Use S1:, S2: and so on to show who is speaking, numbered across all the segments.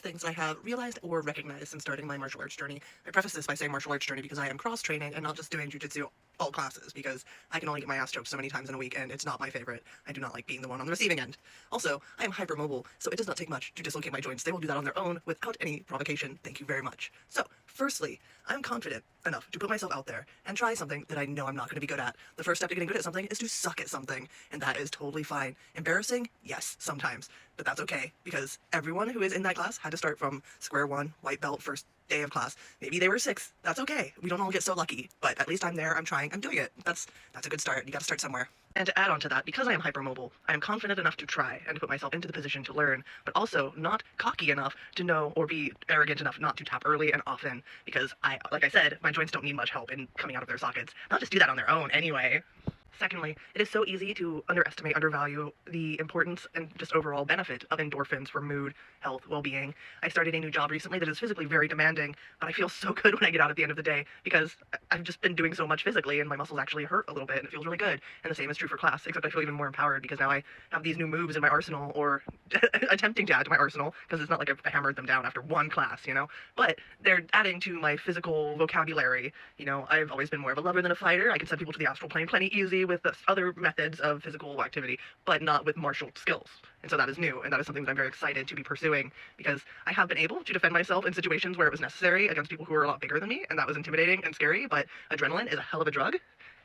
S1: things I have realized or recognized since starting my martial arts journey. I preface this by saying martial arts journey because I am cross-training and not just doing jiu-jitsu all classes, because I can only get my ass choked so many times in a week and it's not my favorite. I do not like being the one on the receiving end. Also, I am hypermobile, so it does not take much to dislocate my joints. They will do that on their own without any provocation. Thank you very much. So, firstly, I'm confident enough to put myself out there and try something that I know I'm not going to be good at. The first step to getting good at something is to suck at something, and that is totally fine. Embarrassing? Yes, sometimes. But that's okay, because everyone who is in that class had to start from square one, white belt, first day of class. Maybe they were 6. That's okay. We don't all get so lucky, but at least I'm there, I'm trying, I'm doing it. That's a good start. You gotta start somewhere. And to add on to that, because I am hypermobile, I am confident enough to try and put myself into the position to learn, but also not cocky enough to know or be arrogant enough not to tap early and often, because like I said, my joints don't need much help in coming out of their sockets. They'll just do that on their own anyway. Secondly, it is so easy to undervalue the importance and just overall benefit of endorphins for mood, health, well-being. I started a new job recently that is physically very demanding, but I feel so good when I get out at the end of the day because I've just been doing so much physically and my muscles actually hurt a little bit and it feels really good. And the same is true for class, except I feel even more empowered because now I have these new moves in my arsenal, or attempting to add to my arsenal, because it's not like I've hammered them down after one class, you know? But they're adding to my physical vocabulary. You know, I've always been more of a lover than a fighter. I can send people to the astral plane plenty easy with other methods of physical activity, but not with martial skills. And so that is new, and that is something that I'm very excited to be pursuing, because I have been able to defend myself in situations where it was necessary against people who are a lot bigger than me, and that was intimidating and scary, but adrenaline is a hell of a drug.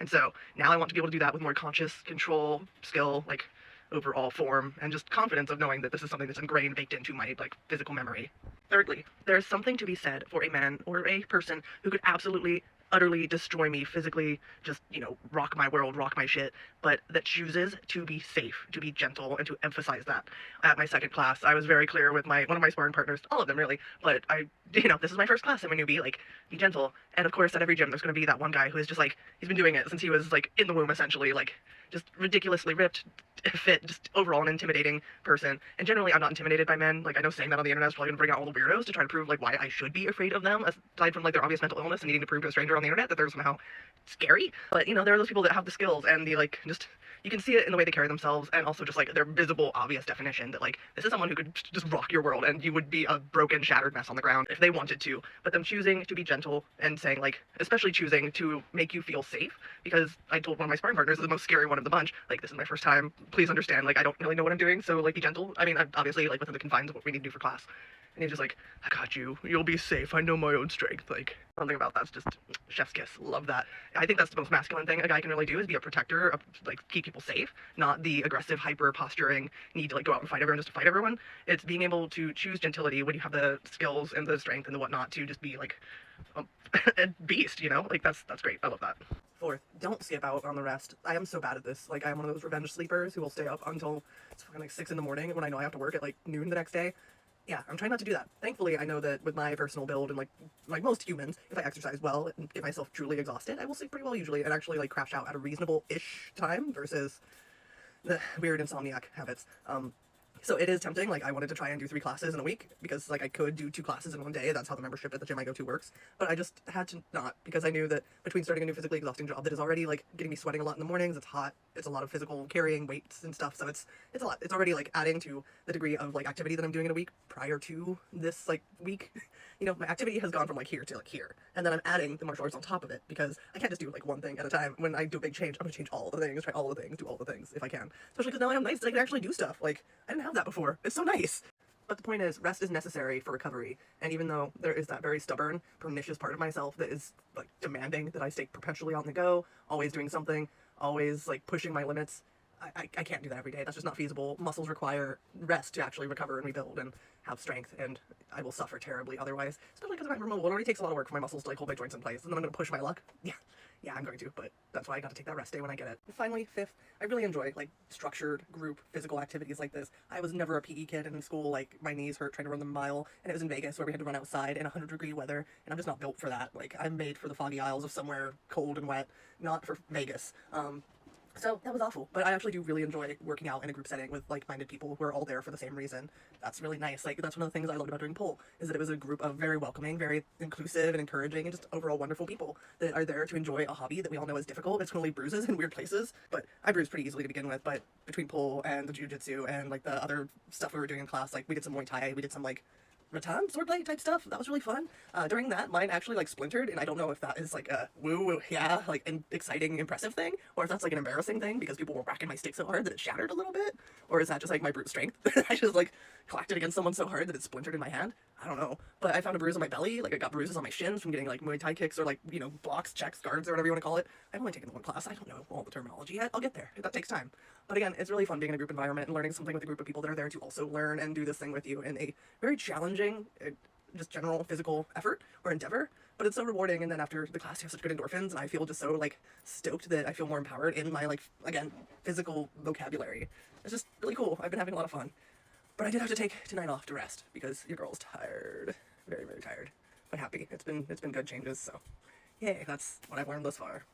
S1: And so now I want to be able to do that with more conscious control, skill, like overall form, and just confidence of knowing that this is something that's ingrained, baked into my physical memory. Thirdly, there's something to be said for a man or a person who could absolutely utterly destroy me physically, just, you know, rock my world, rock my shit, but that chooses to be safe, to be gentle, and to emphasize that. At my second class, I was very clear with one of my sparring partners, all of them really, but this is my first class, I'm a newbie, be gentle. And of course, at every gym, there's going to be that one guy who is just he's been doing it since he was in the womb, essentially, just ridiculously ripped, fit, just overall an intimidating person. And generally, I'm not intimidated by men. I know saying that on the internet is probably gonna bring out all the weirdos to try to prove why I should be afraid of them, aside from their obvious mental illness and needing to prove to a stranger on the internet that they're somehow scary. But there are those people that have the skills and the just, you can see it in the way they carry themselves, and also just their visible, obvious definition that this is someone who could just rock your world and you would be a broken, shattered mess on the ground if they wanted to. But them choosing to be gentle and saying especially choosing to make you feel safe, because I told one of my sparring partners, the most scary one of the bunch, this is my first time, please understand, I don't really know what I'm doing, so be gentle. I mean, I'm obviously within the confines of what we need to do for class. And he's just I got you, you'll be safe, I know my own strength. Something about that's just chef's kiss. Love that. I think that's the most masculine thing a guy can really do, is be a protector of, keep people safe, not the aggressive, hyper posturing need to go out and fight everyone just to fight everyone. It's being able to choose gentility when you have the skills and the strength and the whatnot to just be a beast, that's great. I love that. Fourth, don't skip out on the rest. I am so bad at this. I am one of those revenge sleepers who will stay up until it's fucking 6 in the morning when I know I have to work at noon the next day. Yeah, I'm trying not to do that. Thankfully, I know that with my personal build and like most humans, if I exercise well and get myself truly exhausted, I will sleep pretty well usually and actually crash out at a reasonable-ish time versus the weird insomniac habits. So it is tempting. I wanted to try and do 3 classes in a week because I could do 2 classes in one day. That's how the membership at the gym I go to works. But I just had to not, because I knew that between starting a new physically exhausting job that is already getting me sweating a lot in the mornings, it's hot, it's a lot of physical carrying weights and stuff. So it's a lot. It's already adding to the degree of activity that I'm doing in a week prior to this week. My activity has gone from here to here, and then I'm adding the martial arts on top of it because I can't just do one thing at a time. When I do a big change, I'm gonna change all the things, try all the things, do all the things if I can. Especially because now I have nights that I can actually do stuff. I didn't have that before. It's so nice. But the point is, rest is necessary for recovery. And even though there is that very stubborn, pernicious part of myself that is demanding that I stay perpetually on the go, always doing something, always pushing my limits, I can't do that every day. That's just not feasible. Muscles require rest to actually recover and rebuild and have strength, and I will suffer terribly otherwise. Especially because I'm remote. It already takes a lot of work for my muscles to hold my joints in place, and then I'm going to push my luck. Yeah, I'm going to, but that's why I got to take that rest day when I get it. And finally, fifth, I really enjoy structured group physical activities like this. I was never a PE kid in school. My knees hurt trying to run the mile, and it was in Vegas where we had to run outside in 100-degree weather, and I'm just not built for that. I'm made for the foggy aisles of somewhere cold and wet, not for Vegas. So that was awful, but I actually do really enjoy working out in a group setting with like-minded people who are all there for the same reason. That's really nice. That's one of the things I loved about doing pole, is that it was a group of very welcoming, very inclusive and encouraging and just overall wonderful people that are there to enjoy a hobby that we all know is difficult. It's going to leave bruises in weird places, but I bruised pretty easily to begin with. But between pole and the jiu-jitsu and the other stuff we were doing in class, we did some Muay Thai, we did some rattan swordplay type stuff. That was really fun. During that, mine actually like splintered, and I don't know if that is like a woo, yeah, like an exciting, impressive thing, or if that's like an embarrassing thing because people were whacking my stick so hard that it shattered a little bit, or is that just like my brute strength? I just like clacked it against someone so hard that it splintered in my hand. I don't know, but I found a bruise on my belly. Like I got bruises on my shins from getting like Muay Thai kicks or like blocks, checks, guards, or whatever you want to call it. I've only taken the one class. I don't know all the terminology yet. I'll get there. That takes time. But again, it's really fun being in a group environment and learning something with a group of people that are there to also learn and do this thing with you in a very challenging, just general physical effort or endeavor. But it's so rewarding, and then after the class, you have such good endorphins, and I feel just so like stoked that I feel more empowered in my like again physical vocabulary. It's just really cool. I've been having a lot of fun. But I did have to take tonight off to rest because your girl's tired, very very tired, but happy. It's been good changes. So, yay, that's what I've learned thus far.